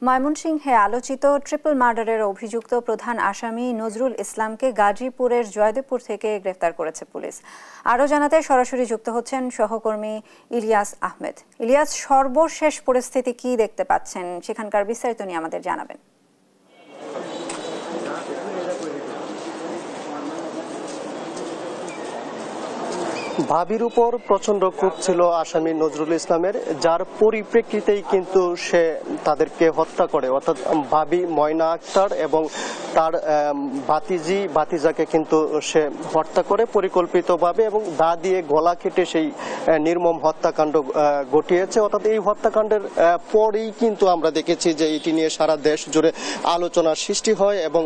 ময়মনসিংহে আলোচিত ট্রিপল মার্ডারের অভিযুক্ত প্রধান আসামি নজরুল ইসলামকে গাজীপুরের জয়দেবপুর থেকে গ্রেফতার করেছে পুলিশ। আরও জানাতে সরাসরি যুক্ত হচ্ছেন সহকর্মী ইলিয়াস আহমেদ। ইলিয়াস, সর্বশেষ পরিস্থিতি কি দেখতে পাচ্ছেন, সেখানকার বিস্তারিত নিয়ে আমাদের জানাবেন। ভাবির উপর প্রচন্ড ক্ষোভ ছিল আসামি নজরুল ইসলামের, যার পরিপ্রেক্ষিতেই কিন্তু সে তাদেরকে হত্যা করে, অর্থাৎ ভাবি ময়না আক্তার এবং তার ভাতিজাকে কিন্তু সে হত্যা করে পরিকল্পিতভাবে এবং দা দিয়ে গলা কেটে সেই নির্মম হত্যাকাণ্ড ঘটিয়েছে। অর্থাৎ এই হত্যাকাণ্ডের পরেই কিন্তু আমরা দেখেছি যে এটি নিয়ে সারা দেশ জুড়ে আলোচনার সৃষ্টি হয় এবং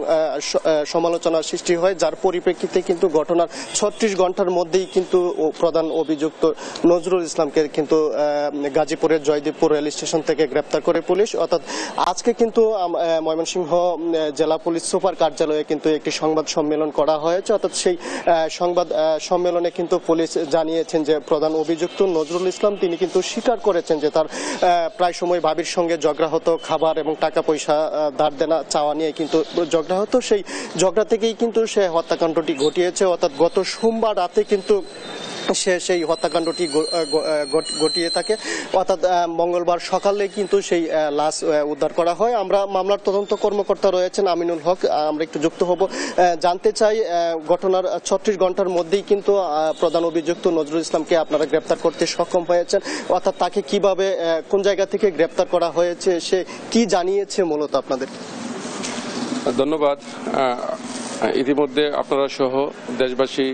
সমালোচনার সৃষ্টি হয়, যার পরিপ্রেক্ষিতে কিন্তু ঘটনার 36 ঘন্টার মধ্যেই কিন্তু প্রধান অভিযুক্ত নজরুল ইসলামকে কিন্তু গাজীপুরের জয়দেবপুর রেল স্টেশন থেকে গ্রেপ্তার করে পুলিশ। অর্থাৎ আজকে কিন্তু ময়মনসিংহ জেলা পুলিশ সুপার কার্যালয়ে কিন্তু একটি সংবাদ সম্মেলন করা হয়েছে। অর্থাৎ সেই সংবাদ সম্মেলনে কিন্তু পুলিশ জানিয়েছেন যে প্রধান অভিযুক্ত নজরুল ইসলাম তিনি কিন্তু স্বীকার করেছেন যে তার প্রায় সময় ভাবির সঙ্গে ঝগড়া হতো, খাবার এবং টাকা পয়সা ধার দেনা চাওয়া নিয়ে কিন্তু ঝগড়া হতো। সেই ঝগড়া থেকেই কিন্তু সে হত্যাকাণ্ডটি ঘটিয়েছে। অর্থাৎ গত সোমবার রাতে কিন্তু সে সেই হত্যাকাণ্ডটি ঘটিয়ে থাকে। অর্থাৎ মঙ্গলবার সকালে কিন্তু সেই লাশ উদ্ধার করা হয়। আমরা মামলার তদন্ত কর্মকর্তা রয়েছেন আমিনুল হক, আমরা একটু যুক্ত হব, জানতে চাই ঘটনার 36 ঘন্টার মধ্যেই কিন্তু প্রধান অভিযুক্ত নজরুল ইসলামকে আপনারা গ্রেপ্তার করতে সক্ষম হয়েছেন। অর্থাৎ তাকে কিভাবে কোন জায়গা থেকে গ্রেপ্তার করা হয়েছে, সে কি জানিয়েছে মূলত আপনাদের? ধন্যবাদ। ইতিমধ্যে আপনারা সহ দেশবাসী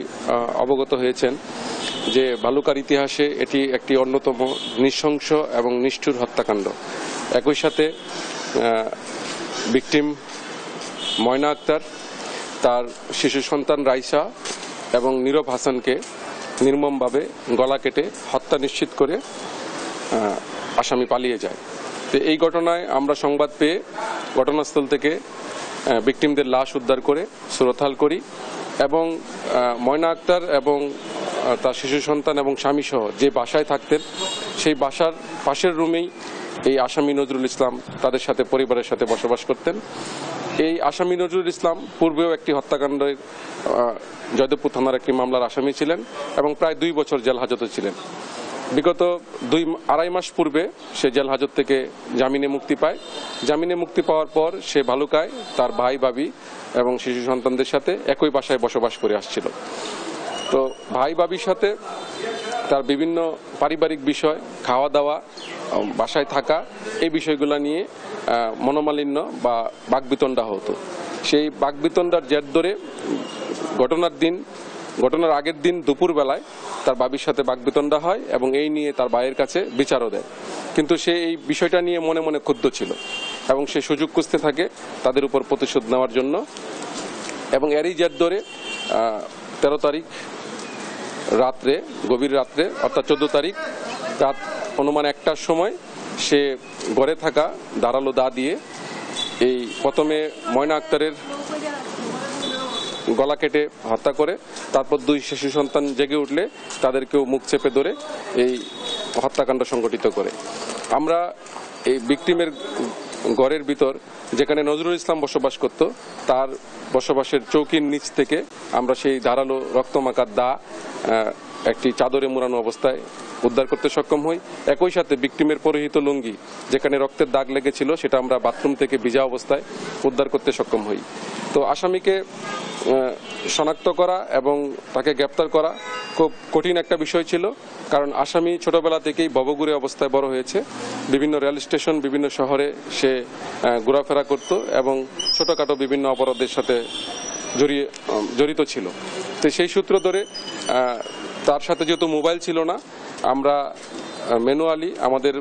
অবগত হয়েছেন যে ভালুকার ইতিহাসে এটি একটি অন্যতম নৃশংস এবং নিষ্ঠুর হত্যাকাণ্ড। একই সাথে ভিকটিম ময়না আক্তার, তার শিশু সন্তান রাইসা এবং নীরব হাসানকে নির্মমভাবে গলা কেটে হত্যা নিশ্চিত করে আসামি পালিয়ে যায়। তো এই ঘটনায় আমরা সংবাদ পেয়ে ঘটনাস্থল থেকে ভিকটিমদের লাশ উদ্ধার করে সুরতহাল করি এবং ময়না আক্তার এবং তার শিশু সন্তান এবং স্বামী সহ যে বাসায় থাকতেন সেই বাসার পাশের রুমেই এই আসামি নজরুল ইসলাম তাদের সাথে পরিবারের সাথে বসবাস করতেন। এই আসামি নজরুল ইসলাম পূর্বেও একটি হত্যাকাণ্ডের জয়দেবপুর থানার একটি মামলার আসামি ছিলেন এবং প্রায় 2 বছর জেল হাজতে ছিলেন। বিগত 2-2.5 মাস পূর্বে সে জেল হাজত থেকে জামিনে মুক্তি পায়। জামিনে মুক্তি পাওয়ার পর সে ভালুকায় তার ভাই ভাবি এবং শিশু সন্তানদের সাথে একই বাসায় বসবাস করে আসছিল। তো ভাই ভাবির সাথে তার বিভিন্ন পারিবারিক বিষয়, খাওয়া দাওয়া, বাসায় থাকা, এই বিষয়গুলো নিয়ে মনোমালিন্য বা বাকবিতণ্ডা হতো। সেই বাকবিতণ্ডার জের ধরে ঘটনার আগের দিন দুপুরবেলায় তার বাবির সাথে বাকবিতণ্ডা হয় এবং এই নিয়ে তার ভাইয়ের কাছে বিচারও দেয়। কিন্তু সে এই বিষয়টা নিয়ে মনে মনে ক্ষুব্ধ ছিল এবং সে সুযোগ খুঁজতে থাকে তাদের উপর প্রতিশোধ নেওয়ার জন্য। এবং এরই জের ধরে 13 তারিখ রাত্রে, গভীর রাত্রে অর্থাৎ 14 তারিখ রাত অনুমান 1টার সময় সে ঘরে থাকা ধারালো দা দিয়ে এই প্রথমে ময়না আক্তারের গলা কেটে হত্যা করে, তারপর 2 শিশু সন্তান জেগে উঠলে তাদেরকেও মুখ চেপে ধরে এই হত্যাকাণ্ড সংঘটিত করে। আমরা এই ভিকটিমের ঘরের ভিতর যেখানে নজরুল ইসলাম বসবাস করত তার বসবাসের চৌকির নিচ থেকে আমরা সেই ধারালো রক্তমাখা দা একটি চাদরে মোড়ানো অবস্থায় উদ্ধার করতে সক্ষম হই। একই সাথে ভিকটিমের পরিহিত লুঙ্গি যেখানে রক্তের দাগ লেগেছিল সেটা আমরা বাথরুম থেকে ভিজা অবস্থায় উদ্ধার করতে সক্ষম হই। তো আসামিকে শনাক্ত করা এবং তাকে গ্রেপ্তার করা খুব কঠিন একটা বিষয় ছিল, কারণ আসামি ছোটবেলা থেকেই ভবঘুরে অবস্থায় বড় হয়েছে। বিভিন্ন রেল স্টেশন, বিভিন্ন শহরে সে ঘোরাফেরা করত এবং ছোটখাটো বিভিন্ন অপরাধের সাথে জড়িত ছিল। তো সেই সূত্র ধরে তার সাথে যেহেতু মোবাইল ছিল না, আমরা ম্যানুয়ালি আমাদের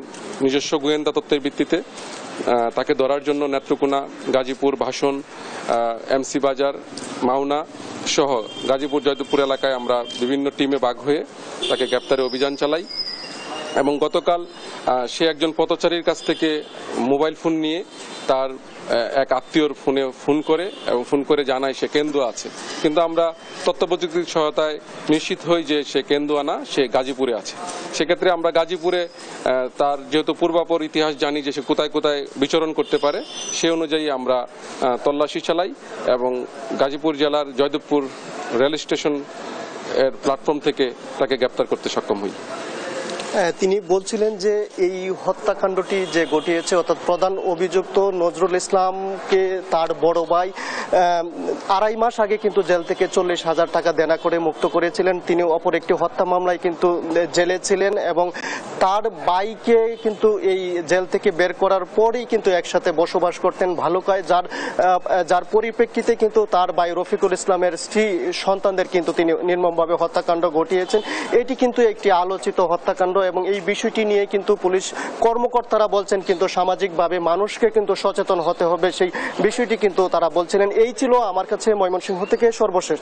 নিজস্ব গোয়েন্দা তথ্যের ভিত্তিতে তাকে ধরার জন্য নেত্রকোনা, গাজীপুর, ভাষণ, এমসি বাজার, মাওনা সহ গাজীপুর জয়দেবপুর এলাকায় আমরা বিভিন্ন টিমে ভাগ হয়ে তাকে গ্রেপ্তারে অভিযান চালাই। এবং গতকাল সে একজন পথচারীর কাছ থেকে মোবাইল ফোন নিয়ে তার এক আত্মীয়র ফোন করে এবং ফোন করে জানায় সে কেন্দুয়া আছে, কিন্তু আমরা তথ্য প্রযুক্তির সহায়তায় নিশ্চিত হই যে সে কেন্দুয়া না, সে গাজীপুরে আছে। সেক্ষেত্রে আমরা গাজীপুরে তার যেহেতু পূর্বাপর ইতিহাস জানি যে সে কোথায় কোথায় বিচরণ করতে পারে, সে অনুযায়ী আমরা তল্লাশি চালাই এবং গাজীপুর জেলার জয়দেবপুর রেল স্টেশন এর প্ল্যাটফর্ম থেকে তাকে গ্রেপ্তার করতে সক্ষম হই। তিনি বলছিলেন যে এই হত্যাকাণ্ডটি যে ঘটিয়েছে, অর্থাৎ প্রধান অভিযুক্ত নজরুল ইসলামকে তার বড় ভাই 2.5 মাস আগে কিন্তু জেল থেকে 40,000 টাকা দেনা করে মুক্ত করেছিলেন। তিনি অপর একটি হত্যা মামলায় কিন্তু জেলে ছিলেন এবং তার ভাইকে কিন্তু এই জেল থেকে বের করার পরেই কিন্তু একসাথে বসবাস করতেন ভালুকায়, যার পরিপ্রেক্ষিতে কিন্তু তার ভাই রফিকুল ইসলামের স্ত্রী সন্তানদের কিন্তু তিনি নির্মমভাবে হত্যাকাণ্ড ঘটিয়েছেন। এটি কিন্তু একটি আলোচিত হত্যাকাণ্ড এবং এই বিষয়টি নিয়ে কিন্তু পুলিশ কর্মকর্তারা বলছেন কিন্তু সামাজিকভাবে মানুষকে কিন্তু সচেতন হতে হবে, সেই বিষয়টি কিন্তু তারা বলছিলেন। এই ছিল আমার কাছে ময়মনসিংহ থেকে সর্বশেষ।